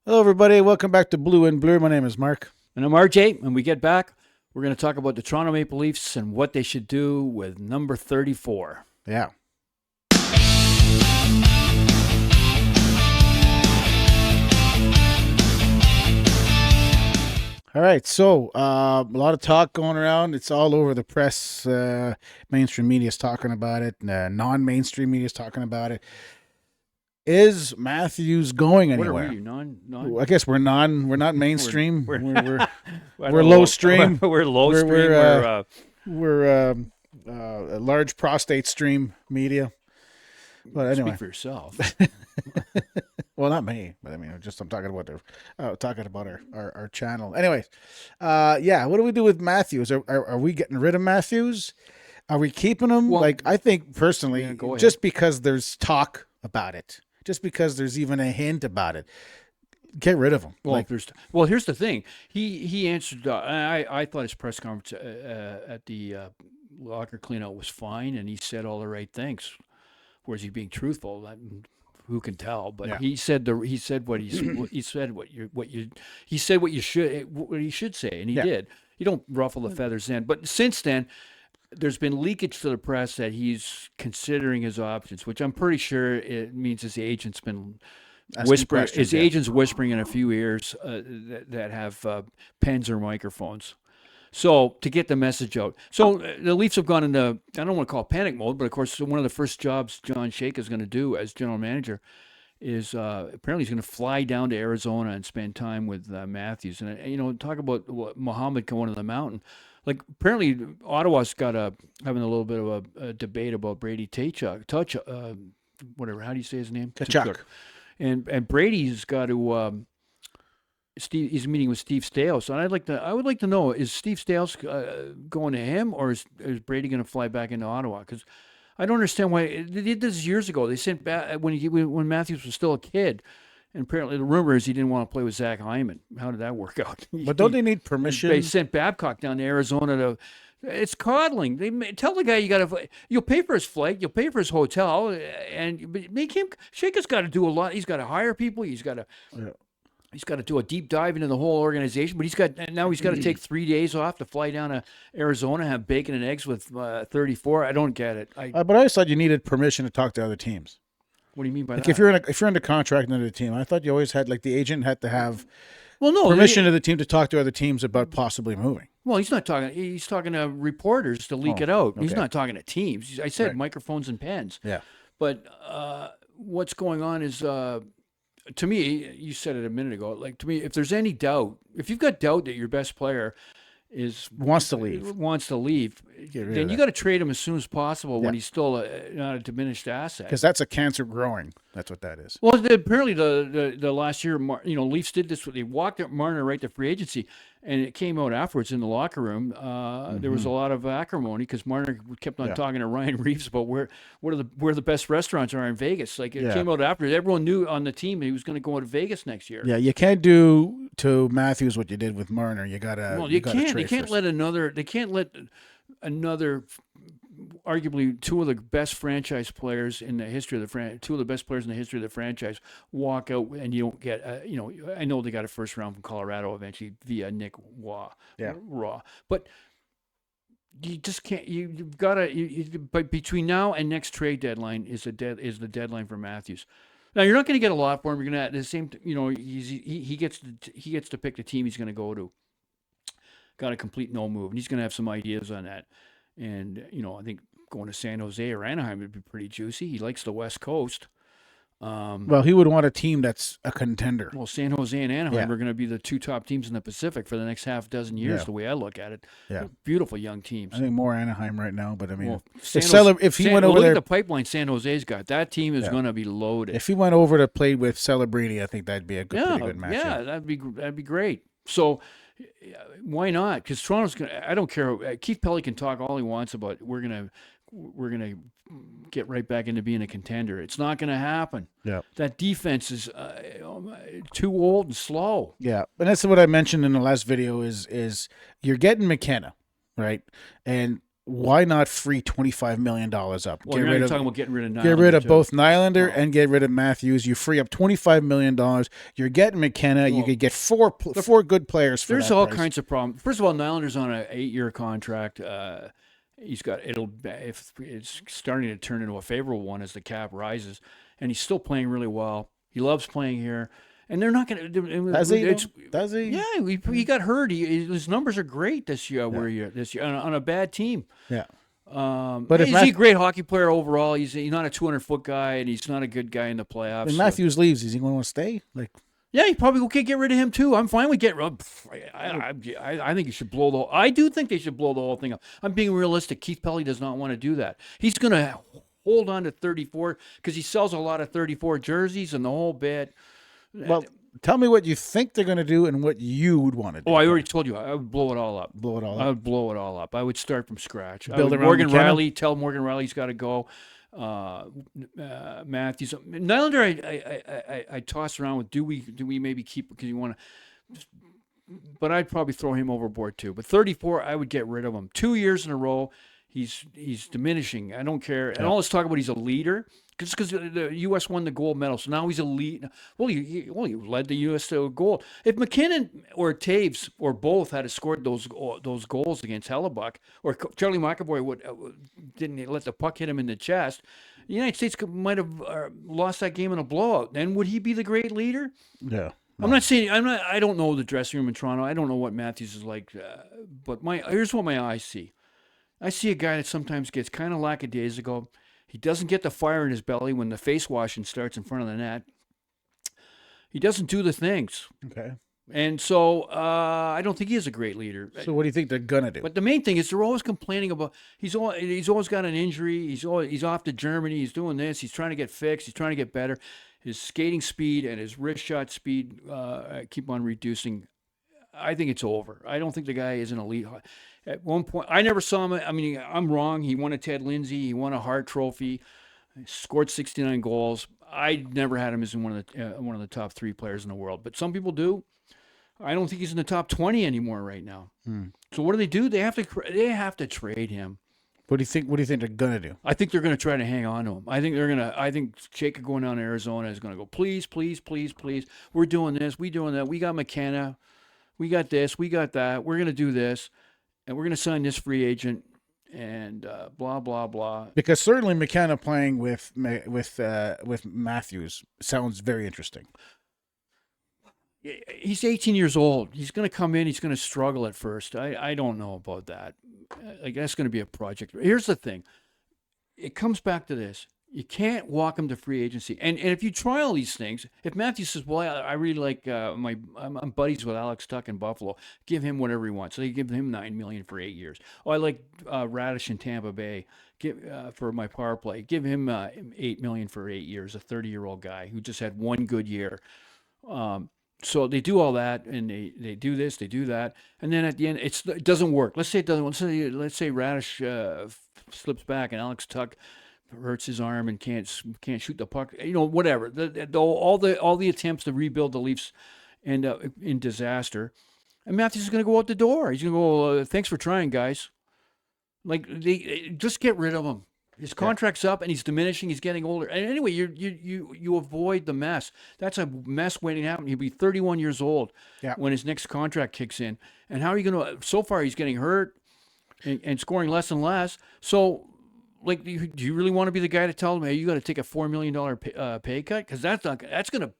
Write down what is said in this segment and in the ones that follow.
Hello, everybody. Welcome back to Blue and Blur. My name is Mark. And I'm RJ. When we get back, we're going to talk about the Toronto Maple Leafs and what they should do with number 34. Yeah. All right. So, a lot of talk going around. It's all over the press. Mainstream media is talking about it. Non-mainstream media is talking about it. Is Matthews going What are anywhere? we? Non? I guess we're non. We're not mainstream. We're- We're low stream. We're low We're- stream. we're, we're a large prostate stream media. But anyway, Speak for yourself. well, not me, but I mean, I'm talking about our channel. Anyways, yeah. What do we do with Matthews? Are we getting rid of Matthews? Are we keeping him? Well, I think personally, yeah, go ahead. just because there's talk about it, just because there's even a hint about it, get rid of him. Well, here's the thing. He answered. I thought his press conference at the locker cleanout was fine, and he said all the right things. Was he being truthful? Who can tell? But Yeah. he said what he said what he should say, and he Yeah. did. You don't ruffle the feathers then. But since then, there's been leakage to the press that he's considering his options, which I'm pretty sure it means his agent's been Asking whispering. questions, His yeah. agent's whispering in a few ears that have pens or microphones. So to get the message out. So the Leafs have gone into, I don't want to call it panic mode, but of course one of the first jobs John Shake is going to do as general manager is apparently he's going to fly down to Arizona and spend time with Matthews. And talk about Muhammad going to the mountain. Like apparently Ottawa's having a little bit of a debate about Brady Tkachuk, whatever. How do you say his name? Tkachuk. And Brady's got to. He's meeting with Steve Stales, and I would like to know: is Steve Stales going to him, or is Brady going to fly back into Ottawa? Because I don't understand why they did this years ago. They sent back when Matthews was still a kid, and apparently the rumor is he didn't want to play with Zach Hyman. How did that work out? But don't they need permission? They sent Babcock down to Arizona to. It's coddling. Tell the guy you'll pay for his flight, you'll pay for his hotel, but make him. Shaker's got to do a lot. He's got to hire people. He's got to. Yeah. He's got to do a deep dive into the whole organization, but he's got to take 3 days off to fly down to Arizona, have bacon and eggs with 34. I don't get it. But I always thought you needed permission to talk to other teams. What do you mean by Like that? if you're under contract under the team, I thought you always had the agent had to have well, no permission of the team to talk to other teams about possibly moving. Well, he's not talking. He's talking to reporters to leak it out. He's okay. not talking to teams. I said Right. microphones and pens. Yeah. But what's going on is, to me, you said it a minute ago. Like to me, if there's any doubt, if you've got doubt that your best player Wants to leave. Get rid then of you that. got to trade him as soon as possible when Yeah. he's still not a diminished asset. Because that's a cancer growing. That's what that is. Well, apparently the last year, Leafs did this. They walked up Marner right to free agency, and it came out afterwards in the locker room. There was a lot of acrimony because Marner kept on Yeah. talking to Ryan Reeves about where the best restaurants are in Vegas. Like it Yeah. came out after everyone knew on the team he was going to go to Vegas next year. Yeah, you can't do to Matthews what you did with Marner. You gotta. Well, you gotta can't. trade They can't first. let another. They can't let another. Arguably, two of the best franchise players in the history of two of the best players in the history of the franchise walk out, and you don't get. I know they got a first round from Colorado eventually via Nick Raw, but you just can't. You've got to. But between now and next trade deadline is the deadline for Matthews. Now you're not going to get a lot for him. You're going to at the same. He gets to pick the team he's going to go to. Got a complete no move, and he's going to have some ideas on that. And I think going to San Jose or Anaheim would be pretty juicy. He likes the West Coast. Well, he would want a team that's a contender. Well, San Jose and Anaheim Yeah. are going to be the two top teams in the Pacific for the next half dozen years. Yeah. The way I look at it, Yeah. beautiful young teams. I think more Anaheim right now, but I mean, Well, if he went over look there, at the pipeline San Jose's got. That team is Yeah. going to be loaded. if he went over to play with Celebrini, I think that'd be a pretty good matchup. Yeah, that'd be great. So why not? Because Toronto's going to. I don't care. Keith Pelly can talk all he wants about. We're gonna get right back into being a contender. It's not going to happen. Yeah. That defense is too old and slow. Yeah, and that's what I mentioned in the last video is you're getting McKenna, right? And why not free $25 million up? Well, you're talking about getting rid of Nylander. Get rid of too. both Nylander and get rid of Matthews. You free up $25 million. You're getting McKenna. You could get four good players for There's that all price. kinds of problems. First of all, Nylander's on an 8-year contract. If it's starting to turn into a favorable one as the cap rises, and he's still playing really well. He loves playing here. And they're not going to. Does he? Does he? Yeah, he got hurt. His numbers are great this year. This year on a bad team. Yeah. But he's a great hockey player overall. He's not a 200-foot guy, and he's not a good guy in the playoffs. When Matthews leaves, is he going to stay? Yeah, he probably could get rid of him too. I'm fine with getting rid. I think you should blow the. I do think they should blow the whole thing up. I'm being realistic. Keith Pelly does not want to do that. He's going to hold on to 34 because he sells a lot of 34 jerseys and the whole bit. Well, tell me what you think they're going to do and what you would want to do. Oh, I already told you. I would blow it all up. Blow it all up. I would blow it all up. I would start from scratch. Build around Morgan McKenna? Riley. Tell Morgan Riley he's got to go. Matthews. Nylander, I toss around with. Do we maybe keep because you want to? But I'd probably throw him overboard too. But 34, I would get rid of him. 2 years in a row, he's diminishing. I don't care. And all this talk about he's a leader. Just because the U.S. won the gold medal, so now he's a lead. Well, he led the U.S. to a gold. If McKinnon or Taves or both had scored those goals against Hellebuck, or Charlie McAvoy didn't let the puck hit him in the chest, the United States might have lost that game in a blowout. Then would he be the great leader? Yeah. I'm not saying I don't know the dressing room in Toronto. I don't know what Matthews is like, but here's what my eyes see. I see a guy that sometimes gets kind of lackadaisical. He doesn't get the fire in his belly when the face washing starts in front of the net. He doesn't do the things. Okay. And so I don't think he is a great leader. So what do you think they're going to do? But the main thing is they're always complaining about he's always got an injury. He's off to Germany. He's doing this. He's trying to get fixed. He's trying to get better. His skating speed and his wrist shot speed keep on reducing. I think it's over. I don't think the guy is an elite. At one point, I never saw him. I mean, I'm wrong. He won a Ted Lindsay. He won a Hart Trophy. He scored 69 goals. I never had him as one of the top 3 players in the world. But some people do. I don't think he's in the top 20 anymore right now. So what do? They have to trade him. What do you think? What do you think they're gonna do? I think they're gonna try to hang on to him. I think Jacob going down to Arizona is gonna go. Please, please, please, please. We're doing this. We doing that. We got McKenna. We got this. We got that. We're gonna do this, and we're gonna sign this free agent, and blah blah blah. Because certainly McKenna playing with Matthews sounds very interesting. He's 18 years old. He's going to come in. He's going to struggle at first. I don't know about that. Like that's going to be a project. Here's the thing. It comes back to this. You can't walk him to free agency. And if you try all these things, if Matthews says, well, I really like I'm buddies with Alex Tuck in Buffalo, give him whatever he wants. So they give him $9 million for 8 years. Oh, I like Radish in Tampa Bay. For my power play, give him $8 million for 8 years. A 30-year-old guy who just had one good year. So they do all that, and they do this, they do that, and then at the end, it doesn't work. Let's say it doesn't. Let's say Radish slips back, and Alex Tuck hurts his arm and can't shoot the puck. Whatever. All the attempts to rebuild the Leafs end up in disaster, and Matthews is going to go out the door. He's going to go. Thanks for trying, guys. Like they just get rid of him. His contract's up, and he's diminishing. He's getting older. And anyway, you avoid the mess. That's a mess waiting to happen. He'll be 31 years old when his next contract kicks in. And how are you going to? So far, he's getting hurt and scoring less and less. So, like, do you really want to be the guy to tell him, hey, you got to take a $4 million pay cut? Because that's going to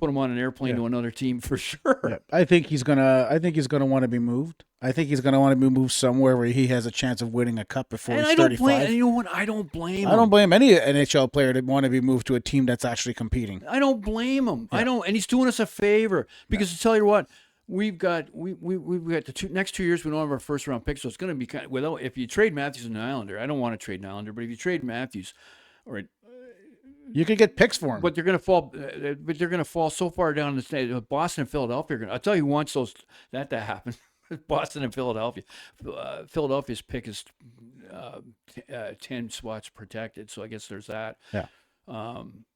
put him on an airplane to another team for sure. Yeah. I think he's gonna want to be moved. I think he's gonna want to be moved somewhere where he has a chance of winning a cup before he's 35. And you know what? I don't blame him. I don't blame any NHL player to want to be moved to a team that's actually competing. I don't blame him. Yeah. I don't, and he's doing us a favor because to tell you what, we've got the next 2 years we don't have our first round pick, so it's going to be kind of, if you trade Matthews and Nylander, I don't want to trade Nylander, but if you trade Matthews, you could get picks for him, but they're going to fall so far down the state. Boston and Philadelphia I'll tell you who wants that to happen. Boston and Philadelphia. Philadelphia's pick is 10 spots protected, so I guess there's that. Yeah.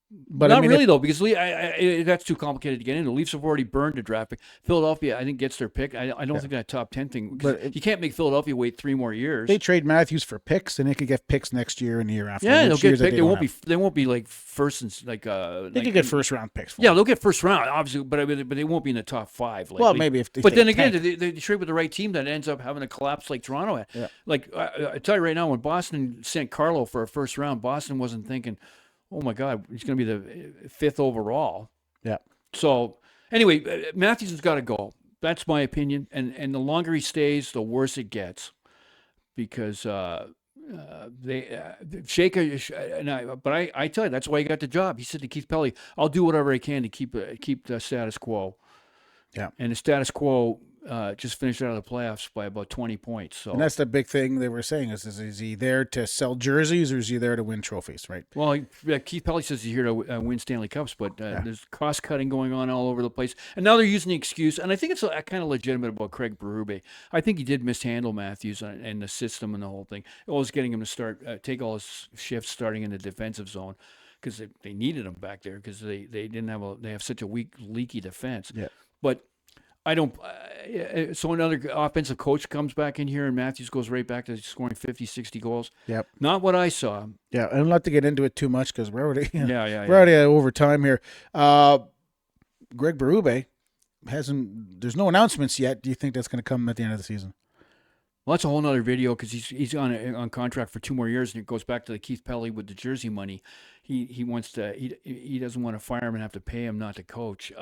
But Not I mean, really though, because that's too complicated to get in. The Leafs have already burned a draft pick. Philadelphia, I think, gets their pick. I don't think that top 10 thing. but You can't make Philadelphia wait 3 more years. they trade Matthews for picks, and they could get picks next year and the year after. Yeah, which they'll get years that picked. they They don't won't have. be. They won't be like first and like. They could get first round picks. For Yeah, him. they'll get first round, obviously, but they won't be in the top 5. Well, maybe if. But they then again, tank. they trade with the right team that ends up having a collapse like Toronto had. Yeah. Like I tell you right now, when Boston sent Carlo for a first round, Boston wasn't thinking, "Oh my God, he's going to be the 5th overall." Yeah. So anyway, Matthews has got to go. That's my opinion. And the longer he stays, the worse it gets, because Shaker. But I tell you, that's why he got the job. He said to Keith Pelly, "I'll do whatever I can to keep the status quo." Yeah. And the status quo just finished out of the playoffs by about 20 points. So And that's the big thing they were saying is he there to sell jerseys or is he there to win trophies, right? well, Keith Pelly says he's here to win Stanley Cups, but there's cost cutting going on all over the place. And now they're using the excuse, and I think it's kind of legitimate about Craig Berube. I think he did mishandle Matthews and the system and the whole thing. Always getting him to start take all his shifts starting in the defensive zone, because they needed him back there because they didn't have they have such a weak, leaky defense. Yeah. But I don't. So another offensive coach comes back in here, and Matthews goes right back to scoring 50, 60 goals. Yep. Not what I saw. Yeah, and not to get into it too much because we're already Yeah. we're already over time here. Greg Berube hasn't. There's no announcements yet. Do you think that's going to come at the end of the season? Well, that's a whole other video because he's on contract for 2 more years, and it goes back to the Keith Pelly with the jersey money. He wants to. He doesn't want to fire him and have to pay him not to coach.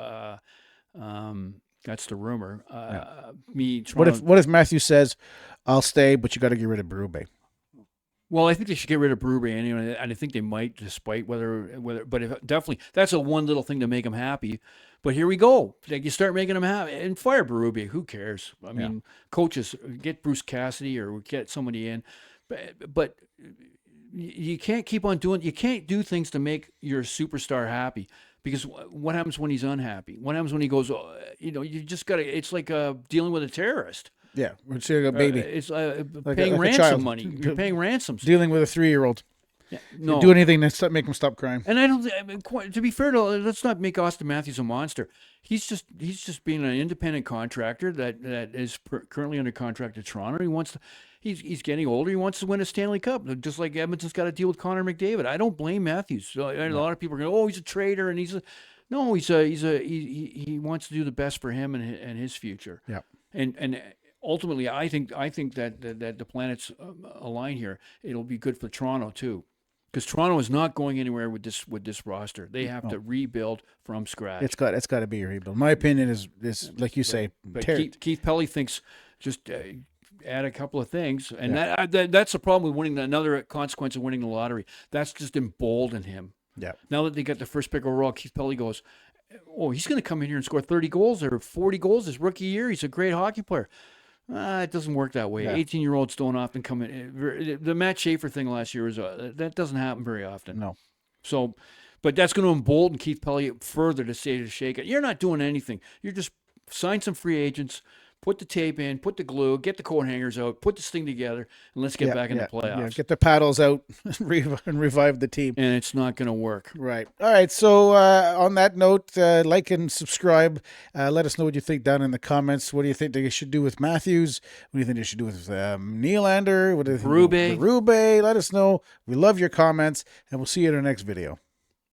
That's the rumor. What if Matthew says, "I'll stay, but you got to get rid of Berube"? Well, I think they should get rid of Berube anyway, and I think they might, despite whether. But definitely, that's a one little thing to make him happy. But here we go. Like, you start making him happy and fire Berube. Who cares? I mean, coaches, get Bruce Cassidy or get somebody in, but you can't keep on doing. You can't do things to make your superstar happy. Because what happens when he's unhappy? What happens when he goes, you just got to, it's like dealing with a terrorist. Yeah, we're seeing a baby. It's Like paying a ransom child. money. You're paying ransoms. Dealing with a 3-year-old. Yeah, no. Do anything to make him stop crying. And I don't, to be fair, let's not make Austin Matthews a monster. He's just being an independent contractor that is currently under contract to Toronto. He wants to, he's getting older. He wants to win a Stanley Cup, just like Edmonton's got to deal with Connor McDavid. I don't blame Matthews. So, a lot of people are going, "Oh, he's a traitor," and he wants to do the best for him and his future. Yeah. And ultimately, I think that the planets align here. It'll be good for Toronto too. Because Toronto is not going anywhere with this roster. They have to rebuild from scratch. It's got to be a rebuild. My opinion is like you say. But Keith Pelly thinks just add a couple of things, and that's the problem with winning. Another consequence of winning the lottery. That's just emboldened him. Yeah. Now that they got the first pick overall, Keith Pelly goes, "Oh, he's going to come in here and score 30 goals or 40 goals his rookie year. He's a great hockey player." It doesn't work that way. Yeah. 18-year-olds don't often come in. The Matt Schaefer thing last year was that doesn't happen very often. No. So, but that's going to embolden Keith Pelly further to say to Shake it, "You're not doing anything. You're just sign some free agents, put the tape in, put the glue, get the coat hangers out, put this thing together, and let's get back in the playoffs." Yeah, get the paddles out and revive the team. And it's not going to work. Right. All right. So on that note, like and subscribe. Let us know what you think down in the comments. What do you think they should do with Matthews? What do you think they should do with Nylander? What do you think? Berube. Berube. Let us know. We love your comments, and we'll see you in our next video.